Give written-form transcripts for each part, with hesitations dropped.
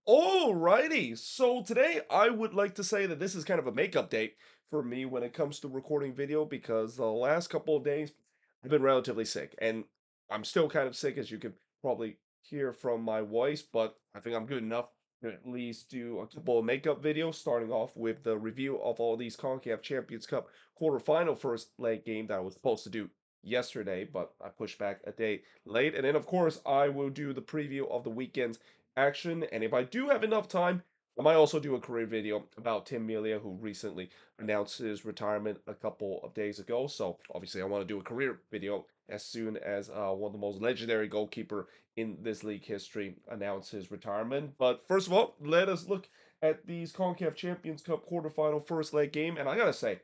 Alrighty, so today I would like to say that this is kind of a makeup day for me when it comes to recording video because the last couple of days I've been relatively sick and I'm still kind of sick as you can probably hear from my voice, but I think I'm good enough to at least do a couple of makeup videos starting off with the review of all these CONCACAF Champions Cup quarterfinal first leg game that I was supposed to do yesterday, but I pushed back a day late. And then of course I will do the preview of the weekend's action. And if I do have enough time, I might also do a career video about Tim Melia, who recently announced his retirement a couple of days ago. So obviously, I want to do a career video as soon as one of the most legendary goalkeeper in this league history announced his retirement. But first of all, let us look at these CONCACAF Champions Cup quarterfinal first leg game. And I gotta say,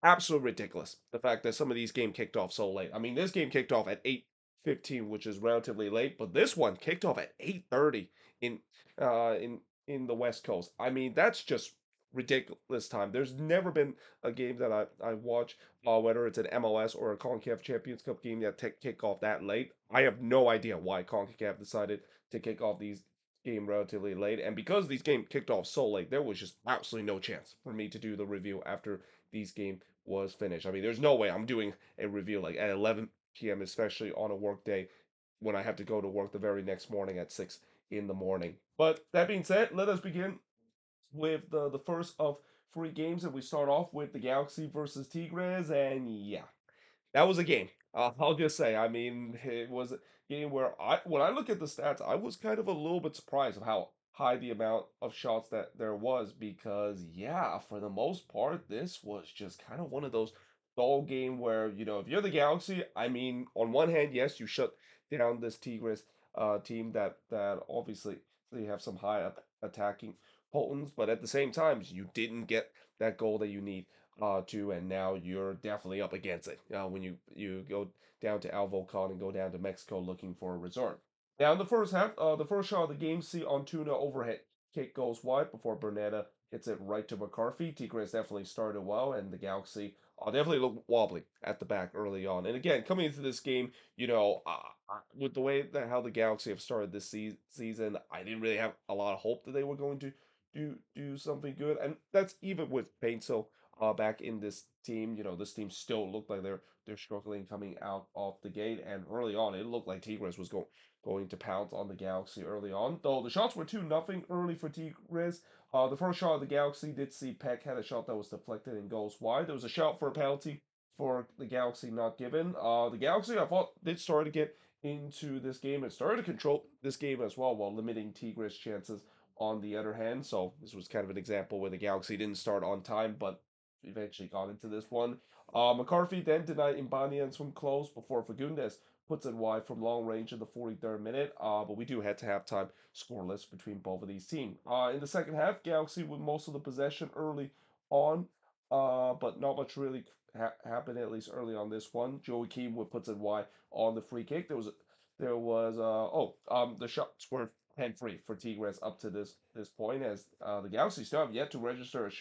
absolutely ridiculous. The fact that some of these games kicked off so late. I mean, this game kicked off at 8:15, which is relatively late, but this one kicked off at 8:30 in uh in in the West Coast. I mean, that's just ridiculous time. There's never been a game that I watch, whether it's an MLS or a CONCACAF Champions Cup game that kick off that late. I have no idea why CONCACAF decided to kick off these game relatively late, and because these game kicked off so late, there was just absolutely no chance for me to do the review after these game was finished. I mean, there's no way I'm doing a review like at 11 p.m., especially on a work day when I have to go to work the very next morning at 6 in the morning. But that being said, let us begin with the first of three games, and we start off with the Galaxy versus Tigres, and yeah, that was a game. I'll just say, I mean, it was a game where when I look at the stats, I was kind of a little bit surprised of how high the amount of shots that there was because, yeah, for the most part, this was just kind of one of those dull game where, if you're the Galaxy, I mean, on one hand, yes, you shut down this Tigres team that obviously they have some high attacking potence, but at the same time, you didn't get that goal that you need to, and now you're definitely up against it. When you go down to Alvocan and go down to Mexico looking for a resort. Now in the first half, the first shot of the game, see Antuna overhead kick goes wide before Bernetta hits it right to McCarthy. Tigres definitely started well, and the Galaxy definitely looked wobbly at the back early on. And again, coming into this game, with the way that how the Galaxy have started this season, I didn't really have a lot of hope that they were going to do something good, and that's even with Painso back in this team. This team still looked like they're struggling coming out of the gate, and early on, it looked like Tigres was going to pounce on the Galaxy early on. Though the shots were 2-0 early for Tigres. The first shot of the Galaxy did see Peck had a shot that was deflected and goes wide. There was a shout for a penalty for the Galaxy not given. The Galaxy, I thought, did start to get into this game and started to control this game as well while limiting Tigres' chances on the other hand. So this was kind of an example where the Galaxy didn't start on time, but eventually got into this one. McCarthy then denied Imbanians from close before Fagundes puts it wide from long range in the 43rd minute. But we do head to halftime scoreless between both of these teams. In the second half, Galaxy with most of the possession early on, but not much really happened at least early on this one. Joey Keane would puts it wide on the free kick. The shots were 10-free for Tigres up to this point, as the Galaxy still have yet to register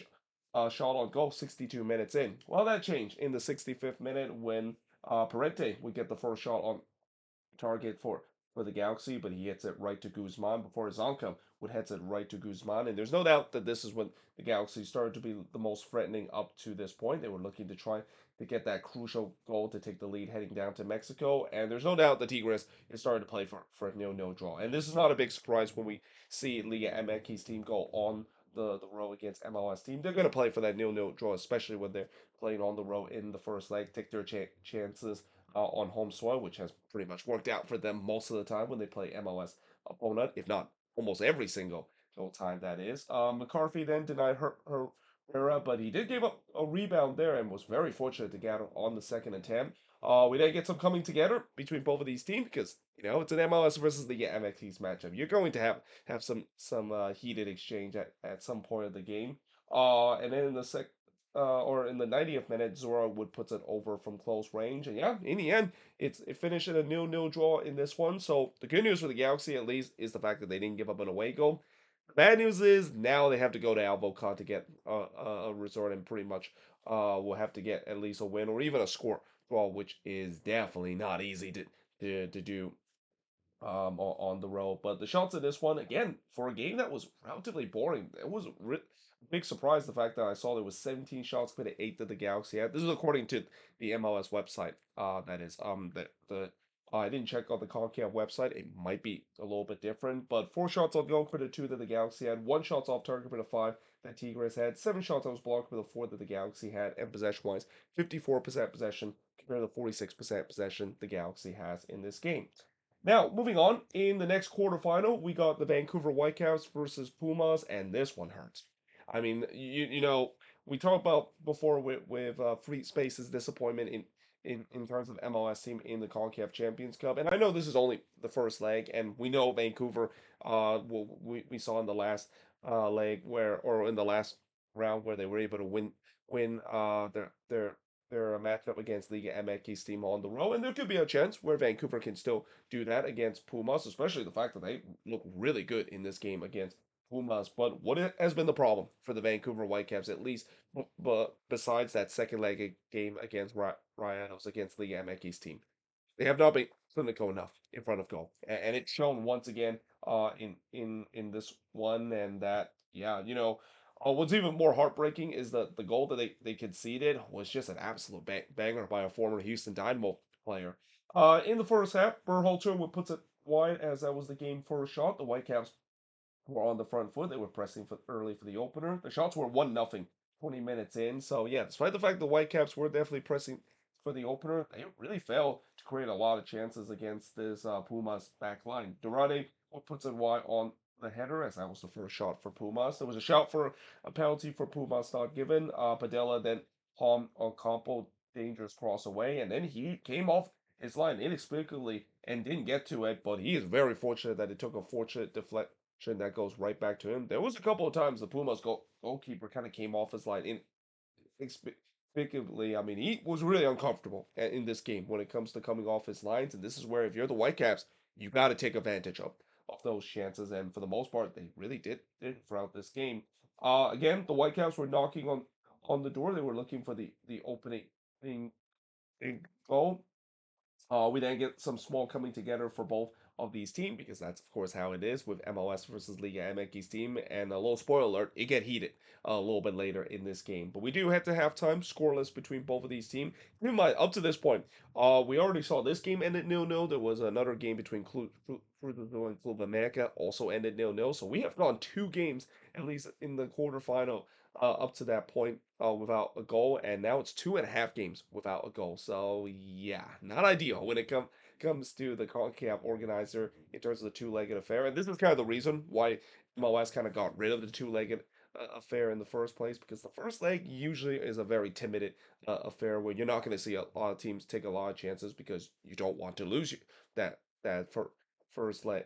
a shot on goal 62 minutes in. Well, that changed in the 65th minute when Parente would get the first shot on target for the Galaxy, but he hits it right to Guzman before Zonka would hits it right to Guzman. And there's no doubt that this is when the Galaxy started to be the most threatening up to this point. They were looking to try to get that crucial goal to take the lead heading down to Mexico. And there's no doubt that Tigres is starting to play for a nil-nil draw. And this is not a big surprise when we see Liga MX's team go on the road against MLS team. They're going to play for that nil-nil draw, especially when they're playing on the road in the first leg, take their chances on home soil, which has pretty much worked out for them most of the time when they play MLS opponent, if not almost every single time that is. McCarthy then denied Herrera, but he did give up a rebound there and was very fortunate to get on the second attempt. We then get some coming together between both of these teams because it's an MLS versus the MX's matchup. You're going to have some heated exchange at some point of the game. And then in the 90th minute, Zora would puts it over from close range, and yeah, in the end, it finished in a nil-nil draw in this one. So the good news for the Galaxy, at least, is the fact that they didn't give up an away goal. The bad news is now they have to go to Alvoca to get a resort, and pretty much will have to get at least a win or even a score draw, which is definitely not easy to do. on the road. But the shots in this one, again, for a game that was relatively boring, it was a big surprise the fact that I saw there was 17 shots compared to 8 that the Galaxy had. This is according to the MLS website. That is the I didn't check out the CONCACAF website. It might be a little bit different, but 4 shots on goal for the 2 that the Galaxy had, 1 shots off target for the 5 that Tigres had, 7 shots that was blocked for the 4 that the Galaxy had, and possession-wise, 54% possession compared to the 46% possession the Galaxy has in this game. Now, moving on, in the next quarterfinal, we got the Vancouver Whitecaps versus Pumas, and this one hurts. I mean, we talked about before with Free Space's disappointment in terms of MLS team in the CONCACAF Champions Cup, and I know this is only the first leg, and we know Vancouver, we saw in the last leg or in the last round where they were able to win their matchup against Liga MX team on the road, and there could be a chance where Vancouver can still do that against Pumas, especially the fact that they look really good in this game against Pumas. But what has been the problem for the Vancouver Whitecaps, at least, but besides that second leg game against Rayados against Liga MX team? They have not been clinical enough in front of goal, and it's shown once again in this one. And that, yeah, what's even more heartbreaking is that the goal that they conceded was just an absolute banger by a former Houston Dynamo player. In the first half, Berhalter would put it wide as that was the game first shot. The Whitecaps were on the front foot. They were pressing for early for the opener. The shots were 1-0, 20 minutes in. So yeah, despite the fact the Whitecaps were definitely pressing for the opener, they really failed to create a lot of chances against this Pumas back line. Durante puts it wide on the header as that was the first shot for Pumas. There was a shout for a penalty for Pumas not given. Padilla then palmed on Campo, dangerous cross away, and then he came off his line inexplicably and didn't get to it, but he is very fortunate that it took a fortunate that goes right back to him. There was a couple of times the Pumas goalkeeper kind of came off his line inexplicably. I mean, he was really uncomfortable in this game when it comes to coming off his lines, and this is where if you're the Whitecaps, you got to take advantage of those chances. And for the most part, they really did throughout this game. Again, the Whitecaps were knocking on the door. They were looking for the opening goal. We then get some small coming together for both of these teams because that's of course how it is with MLS versus Liga MX team. And a little spoiler alert, it get heated a little bit later in this game. But we do head to halftime, scoreless between both of these teams. Keep in mind, up to this point, we already saw this game ended 0-0. There was another game between Cruz Azul and Club America also ended 0-0. So we have gone 2 games at least in the quarterfinal up to that point without a goal, and now it's 2.5 games without a goal. So yeah, not ideal when it comes to the CONCACAF organizer in terms of the two-legged affair. And this is kind of the reason why MLS kind of got rid of the two-legged affair in the first place, because the first leg usually is a very timid affair where you're not going to see a lot of teams take a lot of chances because you don't want to lose that first leg,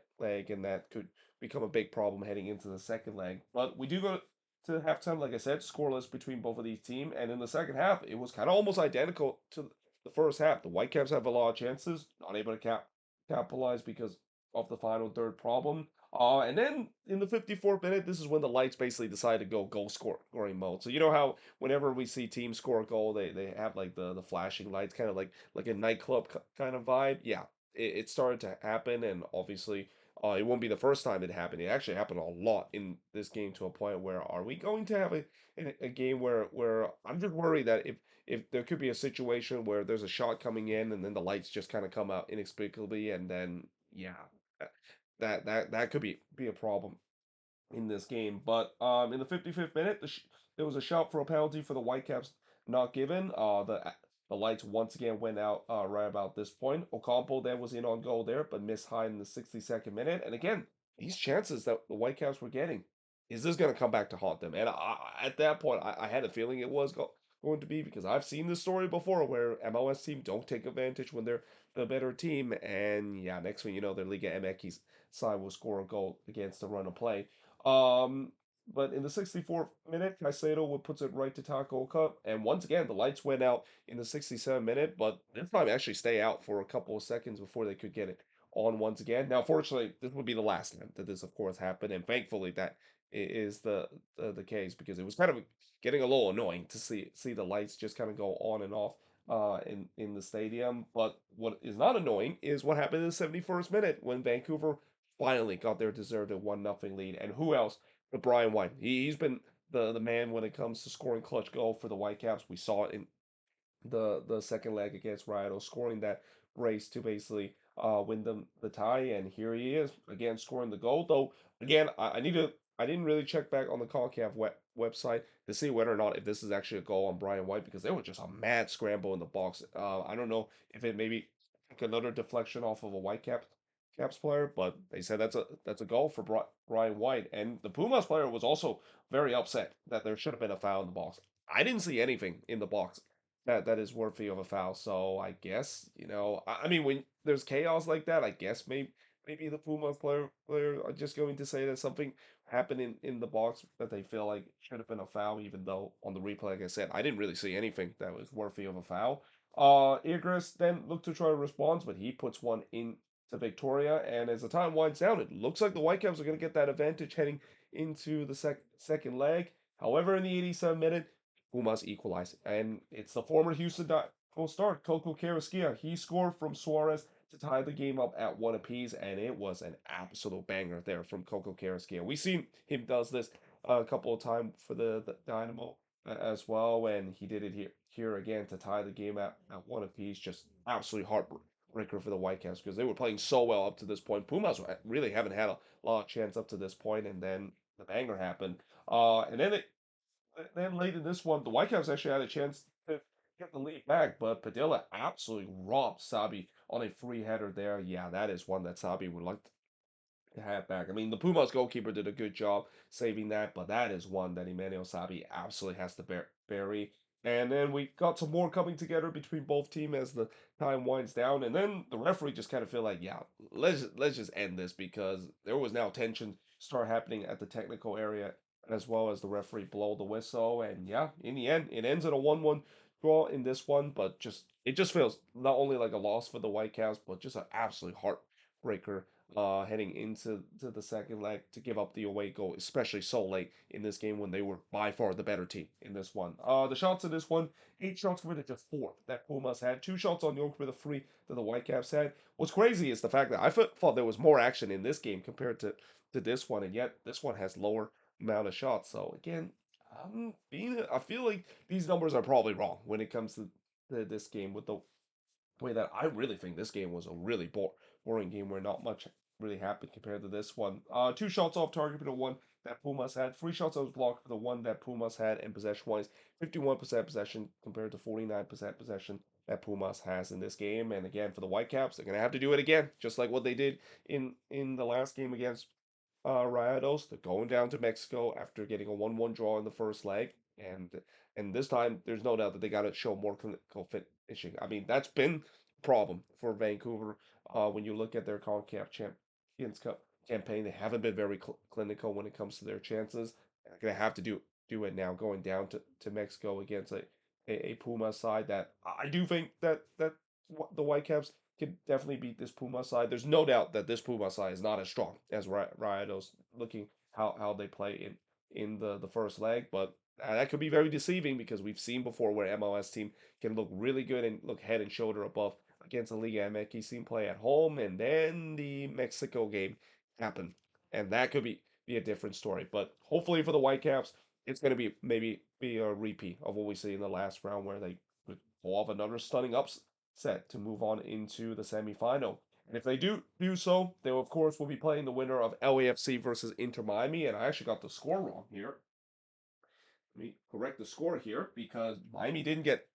and that could become a big problem heading into the second leg. But we do go to halftime, like I said, scoreless between both of these teams. And in the second half, it was kind of almost identical to the first half. The Whitecaps have a lot of chances, not able to capitalize because of the final third problem. And then in the 54th minute, this is when the lights basically decide to go goal scoring mode. So you know how whenever we see teams score a goal, they have like the flashing lights, kind of like a nightclub kind of vibe. Yeah, it started to happen, and obviously it won't be the first time it happened. It actually happened a lot in this game to a point where are we going to have a game where I'm just worried that if there could be a situation where there's a shot coming in and then the lights just kind of come out inexplicably and then yeah, that could be a problem in this game. But in the 55th minute, there was a shout for a penalty for the Whitecaps not given. The lights once again went out right about this point. Ocampo then was in on goal there, but missed high in the 62nd minute. And again, these chances that the Whitecaps were getting, is this going to come back to haunt them? And at that point, I had a feeling it was going to be because I've seen this story before where MLS team don't take advantage when they're the better team. And yeah, next thing you know, their Liga MX side will score a goal against the run of play. Um, but in the 64th minute, Caicedo would puts it right to Taco Cup, and once again the lights went out in the 67th minute, but this time actually stay out for a couple of seconds before they could get it on once again. Now, fortunately, this would be the last time that this, of course, happened, and thankfully that is the case because it was kind of getting a little annoying to see the lights just kind of go on and off in the stadium. But what is not annoying is what happened in the 71st minute when Vancouver finally got their deserved 1-0 lead. And who else but Brian White? He's been the man when it comes to scoring clutch goal for the Whitecaps. We saw it in the second leg against Rioto, scoring that race to basically win them the tie. And here he is again scoring the goal. Though again, I didn't really check back on the CONCACAF website to see whether or not if this is actually a goal on Brian White because there was just a mad scramble in the box. I don't know if it maybe took another deflection off of a Caps player, but they said that's a goal for Brian White. And the Pumas player was also very upset that there should have been a foul in the box. I didn't see anything in the box that is worthy of a foul. So I guess I mean, when there's chaos like that, I guess maybe the Pumas player are just going to say that something happened in the box that they feel like should have been a foul, even though on the replay, like I said, I didn't really see anything that was worthy of a foul. Tigres then looked to try to respond, but he puts one in to Victoria, and as the time winds down, it looks like the Whitecaps are going to get that advantage heading into the second leg. However, in the 87th minute, Pumas equalize. And it's the former Houston Dynamo star, Coco Carrasquilla. He scored from Suarez to tie the game up at one apiece, and it was an absolute banger there from Coco Carrasquilla. We've seen him does this a couple of times for the Dynamo as well, and he did it here again to tie the game at one apiece. Just absolutely heartbreaker for the Whitecaps because they were playing so well up to this point. Pumas really haven't had a lot of chance up to this point, and then the banger happened. And then late in this one, the Whitecaps actually had a chance to get the lead back, but Padilla absolutely robbed Sabi on a free header there. Yeah, that is one that Sabi would like to have back. I mean, the Pumas goalkeeper did a good job saving that, but that is one that Emmanuel Sabi absolutely has to bury. And then we got some more coming together between both teams as the time winds down, and then the referee just kind of feel like, yeah, let's just end this because there was now tension start happening at the technical area as well as the referee blow the whistle, and yeah, in the end, it ends in a 1-1 draw in this one, but it just feels not only like a loss for the Whitecaps, but just an absolute heartbreaker heading into the second leg to give up the away goal, especially so late in this game when they were by far the better team in this one. The shots in this one, 8 shots compared to just four that Pumas had, 2 shots on goal for the three that the Whitecaps had. What's crazy is the fact that I thought there was more action in this game compared to this one, and yet this one has lower amount of shots. So again, I feel like these numbers are probably wrong when it comes to this game with the way that I really think this game was a really boring game where not much really happened compared to this one. 2 shots off target for the one that Pumas had, 3 shots that was blocked for the one that Pumas had, and possession wise, 51% possession compared to 49% possession that Pumas has in this game. And again, for the Whitecaps, they're gonna have to do it again, just like what they did in the last game against Rayados. They're going down to Mexico after getting a 1-1 draw in the first leg, and this time there's no doubt that they got to show more clinical finishing. I mean, that's been a problem for Vancouver. When you look at their CONCACAF Champions Cup campaign, they haven't been very clinical when it comes to their chances. They're gonna have to do it now, going down to Mexico against a Puma side that I do think that the Whitecaps could definitely beat this Puma side. There's no doubt that this Puma side is not as strong as Rayados. Looking how they play in the first leg, but that could be very deceiving because we've seen before where MLS team can look really good and look head and shoulder above against the Liga MX team play at home, and then the Mexico game happened, and that could be a different story. But hopefully for the Whitecaps, it's going to be maybe be a repeat of what we see in the last round where they could pull off another stunning upset to move on into the semifinal. And if they do so, they of course will be playing the winner of LAFC versus Inter Miami. And I actually got the score wrong here. Let me correct the score here because Miami didn't get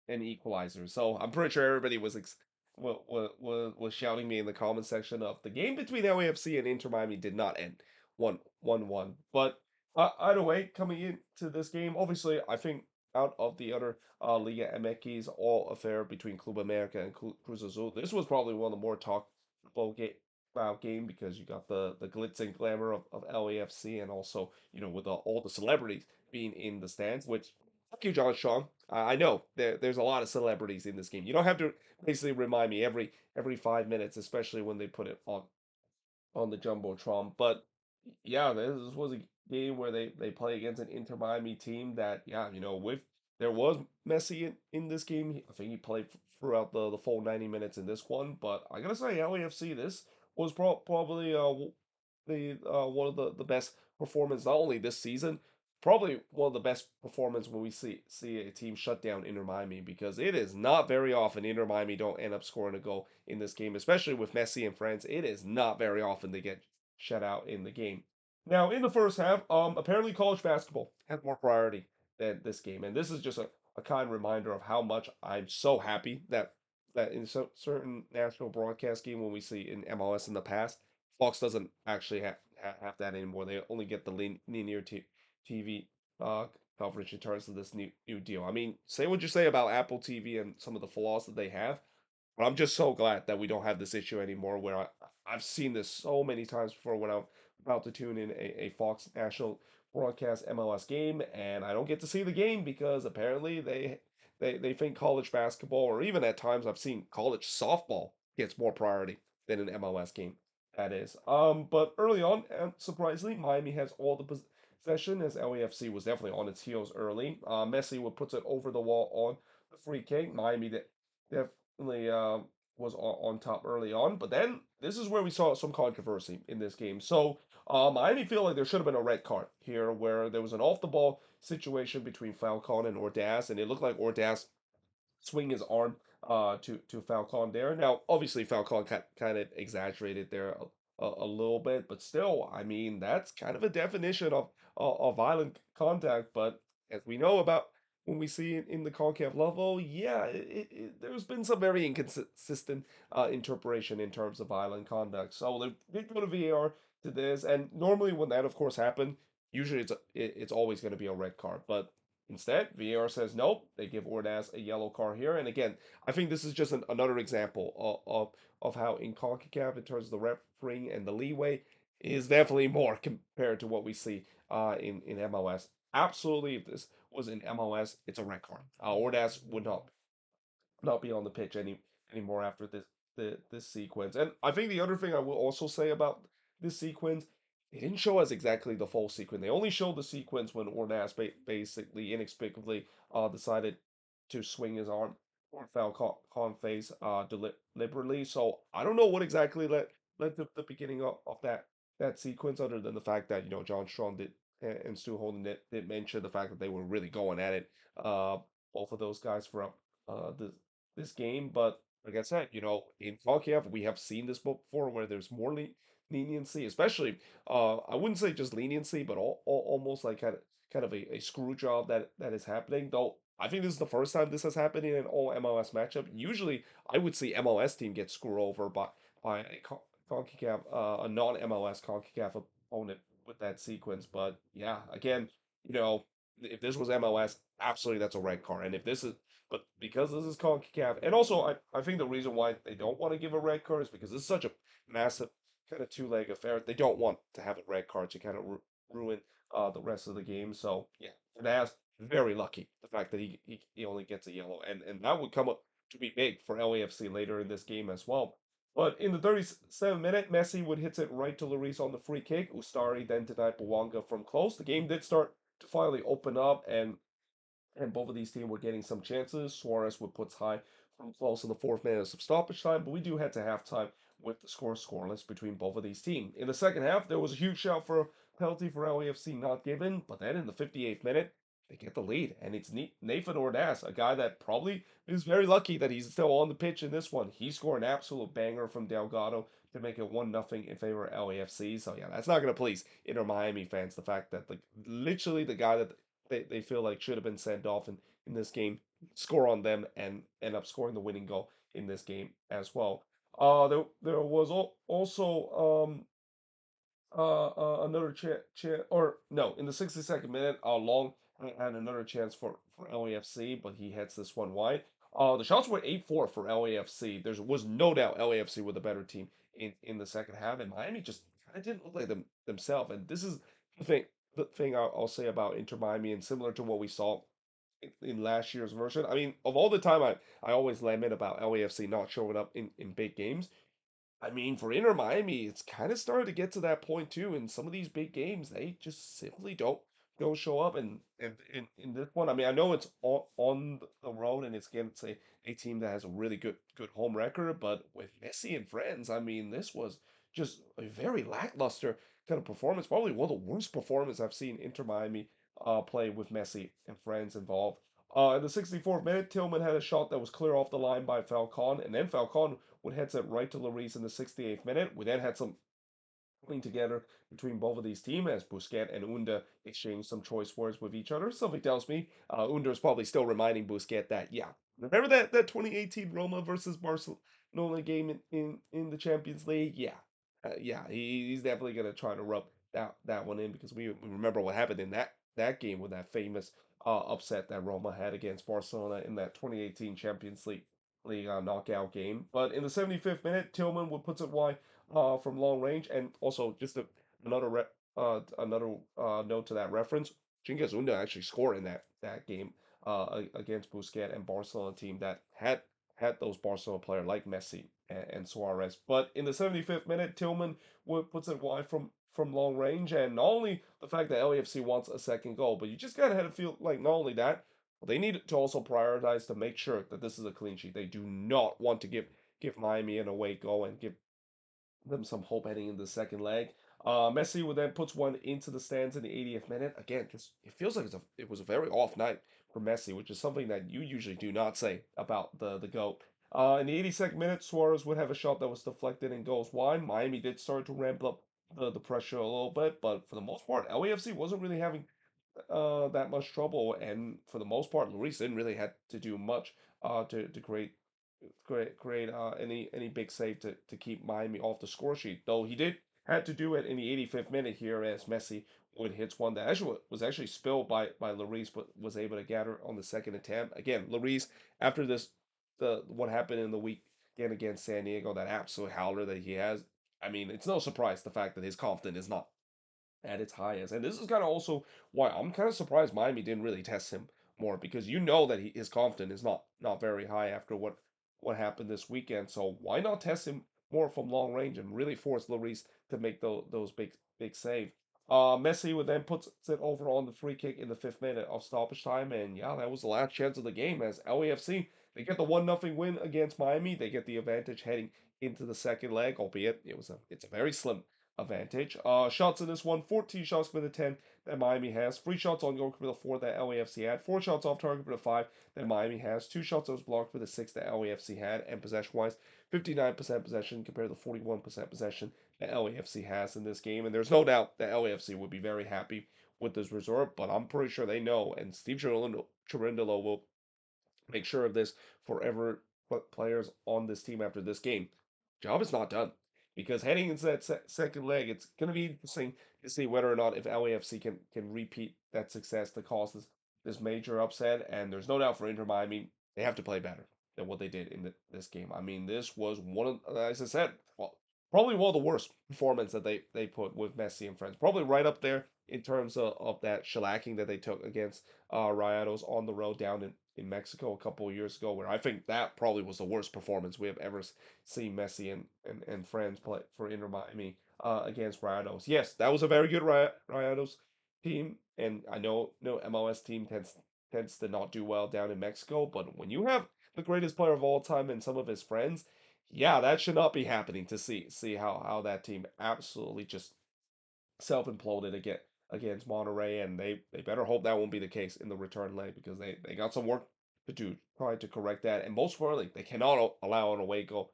an equalizer. So I'm pretty sure everybody was shouting me in the comment section of the game between LAFC and Inter Miami did not end 1-1. But either way, coming into this game, obviously I think out of the other Liga MX, all affair between Club America and Cruz Azul, this was probably one of the more talked about game because you got the glitz and glamour of LAFC and also with all the celebrities being in the stands, which fuck you, John Sean. I know there's a lot of celebrities in this game. You don't have to basically remind me every 5 minutes, especially when they put it on the jumbotron. But yeah, this was a game where they play against an Inter Miami team that with there was Messi in this game. I think he played throughout the full 90 minutes in this one. But I gotta say, LAFC, this was probably the one of the best performance not only this season, probably one of the best performance when we see a team shut down Inter Miami, because it is not very often Inter Miami don't end up scoring a goal in this game, especially with Messi and friends. It is not very often they get shut out in the game. Now, in the first half, apparently college basketball had more priority than this game, and this is just a kind reminder of how much I'm so happy that in certain national broadcast game when we see in MLS in the past, Fox doesn't actually have that anymore. They only get the linear TV uh, coverage in terms of this new deal. I mean, say what you say about Apple TV and some of the flaws that they have, but I'm just so glad that we don't have this issue anymore. Where I've seen this so many times before when I'm about to tune in a Fox national broadcast MLS game, and I don't get to see the game because apparently they think college basketball, or even at times I've seen college softball, gets more priority than an MLS game. That is. But early on, surprisingly, Miami has all the possession as LAFC was definitely on its heels early. Messi would put it over the wall on the free kick. Miami definitely was on top early on. But then this is where we saw some controversy in this game. So Miami feel like there should have been a red card here, where there was an off the ball situation between Falcon and Ordaz, and it looked like Ordaz swing his arm to Falcon there. Now, obviously, Falcon kind of exaggerated there a little bit, but still, I mean, that's kind of a definition of violent contact. But as we know about when we see it in the CONCACAF level, yeah, there's been some very inconsistent interpretation in terms of violent conduct. So they go to VAR to this, and normally when that, of course, happen, usually it's always going to be a red card, but instead, VAR says nope. They give Ordaz a yellow card here. And again, I think this is just another example of how in CONCACAF, in terms of the refereeing and the leeway, is definitely more compared to what we see in MLS. Absolutely, if this was in MLS, it's a red card. Ordaz would not be on the pitch anymore after this sequence. And I think the other thing I will also say about this sequence, they didn't show us exactly the full sequence. They only showed the sequence when Ornas basically inexplicably decided to swing his arm or Falcon face deliberately. So I don't know what exactly led to the beginning of that sequence, other than the fact that John Strong did and Stu Holden did mention the fact that they were really going at it. Both of those guys for this game. But like I said, in CONCACAF, we have seen this before where there's more leniency, especially I wouldn't say just leniency, but almost like kind of a screw job that is happening. Though I think this is the first time this has happened in an all MLS matchup. Usually, I would see MLS team get screwed over by a CONCACAF, a non-MLS CONCACAF opponent with that sequence. But yeah, again, if this was MLS, absolutely that's a red card. And if this is but because this is CONCACAF, and also I think the reason why they don't want to give a red card is because it's such a massive kind of two-leg affair. They don't want to have a red card to kind of ruin the rest of the game. So yeah, Fernaz very lucky the fact that he only gets a yellow, and that would come up to be big for LAFC later in this game as well. But in the 37th minute, Messi would hit it right to Lloris on the free kick. Ustari then denied Bouanga from close. The game did start to finally open up, and both of these teams were getting some chances. Suarez would put high from close in the fourth minute of stoppage time, but we do head to halftime with the score scoreless between both of these teams. In the second half, there was a huge shout for a penalty for LAFC not given, but then in the 58th minute, they get the lead, and it's Nathan Ordaz, a guy that probably is very lucky that he's still on the pitch in this one. He scored an absolute banger from Delgado to make it 1-0 in favor of LAFC. So yeah, that's not going to please Inter Miami fans. The fact that literally the guy that they feel like should have been sent off in this game, score on them and end up scoring the winning goal in this game as well. There was also another chance, or no, in the 62nd minute, Long had another chance for LAFC, but he heads this one wide. The shots were 8-4 for LAFC. There was no doubt LAFC were the better team in the second half, and Miami just kind of didn't look like themselves. And this is the thing I'll say about Inter Miami, and similar to what we saw in last year's version. I mean, of all the time I always lament about LAFC not showing up in big games. I mean, for Inter Miami, it's kind of started to get to that point too. In some of these big games, they just simply don't show up. And in this one, I mean, I know it's on the road and it's against a team that has a really good home record, but with Messi and friends, I mean, this was just a very lackluster kind of performance. Probably one of the worst performances I've seen Inter Miami play with Messi and friends involved. In the 64th minute, Tillman had a shot that was clear off the line by Falcon, and then Falcon would heads it right to Lloris in the 68th minute. We then had some coming together between both of these teams as Busquets and Unda exchange some choice words with each other. Something tells me Unda is probably still reminding Busquets that, yeah, remember that 2018 Roma versus Barcelona game in the Champions League? Yeah. Yeah, he's definitely going to try to rub that one in because we remember what happened in that game with that famous upset that Roma had against Barcelona in that 2018 Champions League knockout game. But in the 75th minute, Tillman would put it wide from long range. And also, just another note to that reference, Cengiz Under actually scored in that game against Busquets and Barcelona team that had those Barcelona players like Messi and Suarez. But in the 75th minute, Tillman puts it wide from long range, and not only the fact that LAFC wants a second goal, but you just gotta have to feel like not only that, they need to also prioritize to make sure that this is a clean sheet. They do not want to give Miami an away goal and give them some hope heading into the second leg. Messi would then puts one into the stands in the 80th minute. Again, just it feels like it was a very off night for Messi, which is something that you usually do not say about the GOAT. In the 82nd minute, Suarez would have a shot that was deflected and goes wide. Miami did start to ramp up the pressure a little bit, but for the most part, LAFC wasn't really having that much trouble, and for the most part, Lloris didn't really have to do much to create any big save to keep Miami off the score sheet. Though he did had to do it in the 85th minute here as Messi would hits one that actually was actually spilled by Lloris, but was able to gather on the second attempt. Again, Lloris after this the what happened in the weekend against San Diego, that absolute howler that he has. I mean, it's no surprise the fact that his confidence is not at its highest. And this is kind of also why I'm kind of surprised Miami didn't really test him more because you know that his confidence is not very high after what happened this weekend. So why not test him more from long range and really force Lloris to make those big save? Messi would then puts it over on the free kick in the 5th minute of stoppage time, and yeah, that was the last chance of the game as LAFC they get the 1-0 win against Miami. They get the advantage heading into the second leg, albeit it's a very slim advantage. Shots in this one, 14 shots for the 10 that Miami has. 3 shots on goal for the 4 that LAFC had. 4 shots off target for the 5 that Miami has. 2 shots that was blocked for the 6 that LAFC had. And possession-wise, 59% possession compared to 41% possession that LAFC has in this game. And there's no doubt that LAFC would be very happy with this result, but I'm pretty sure they know, and Steve Cherundolo will make sure of this for ever players on this team after this game. Job is not done because heading into that second leg, it's going to be interesting to see whether or not if LAFC can repeat that success to cause this major upset. And there's no doubt for Inter Miami, they have to play better than what they did in this game. I mean, this was one of, as I said, well, probably one of the worst performance that they put with Messi and friends. Probably right up there in terms of that shellacking that they took against Rayados on the road down in Mexico a couple of years ago, where I think that probably was the worst performance we have ever seen Messi and friends play for Inter Miami against Rayados. Yes, that was a very good Rayados team, and I know no MLS team tends to not do well down in Mexico, but when you have the greatest player of all time and some of his friends, yeah, that should not be happening to see how that team absolutely just self imploded against Monterrey, and they better hope that won't be the case in the return leg because they got some work to do trying to correct that. And most importantly, they cannot allow an away goal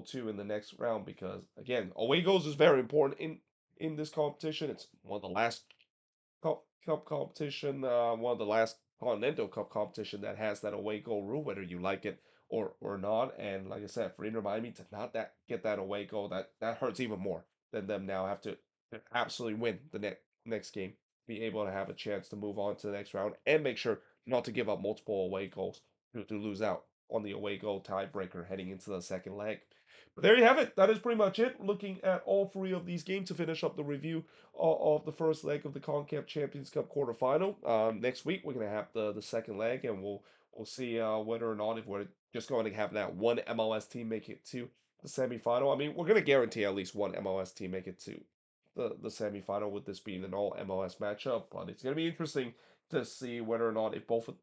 two in the next round because again, away goals is very important in this competition. It's one of the last cup competition, one of the last Continental Cup competition that has that away goal rule, whether you like it or not. And like I said, for Inter Miami to not get that away goal, that hurts even more than them now have to absolutely win the next game, be able to have a chance to move on to the next round, and make sure not to give up multiple away goals to lose out on the away goal tiebreaker heading into the second leg. But there you have it. That is pretty much it. Looking at all three of these games to finish up the review of the first leg of the CONCACAF Champions Cup quarterfinal. Next week we're gonna have the second leg, and we'll see whether or not if we're just going to have that one MLS team make it to the semifinal. I mean, we're gonna guarantee at least one MLS team make it to the semifinal with this being an all MLS matchup. But it's gonna be interesting to see whether or not if both of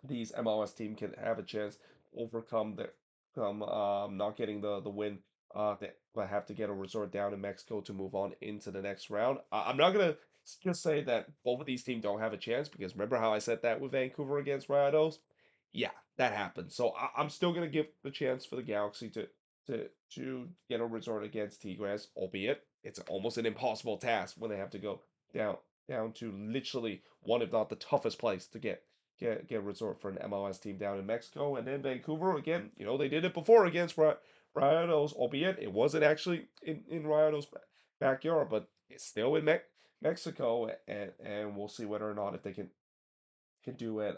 these MLS team can have a chance to overcome the come not getting the win. They have to get a resort down in Mexico to move on into the next round. I'm not gonna just say that both of these teams don't have a chance because remember how I said that with Vancouver against Rayados? Yeah, that happened. So I'm still gonna give the chance for the Galaxy to get a resort against Tigres, albeit it's almost an impossible task when they have to go down down to literally one, if not the toughest place to get a resort for an MLS team down in Mexico. And then Vancouver, again, they did it before against Rayados, albeit it wasn't actually in Rayados' backyard, but it's still in Mexico. And we'll see whether or not if they can do it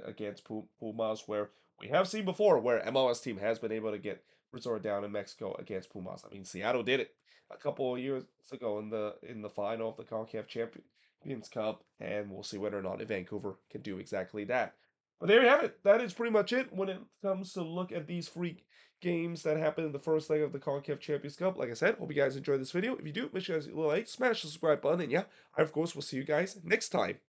against Pumas, where we have seen before where MLS team has been able to get resort down in Mexico against Pumas. I mean, Seattle did it a couple of years ago in the final of the CONCACAF Champions Cup, and we'll see whether or not if Vancouver can do exactly that. But there you have it. That is pretty much it when it comes to look at these freak games that happened in the first leg of the CONCACAF Champions Cup. Like I said, hope you guys enjoyed this video. If you do, make sure you guys like, smash the subscribe button, and yeah, I of course will see you guys next time.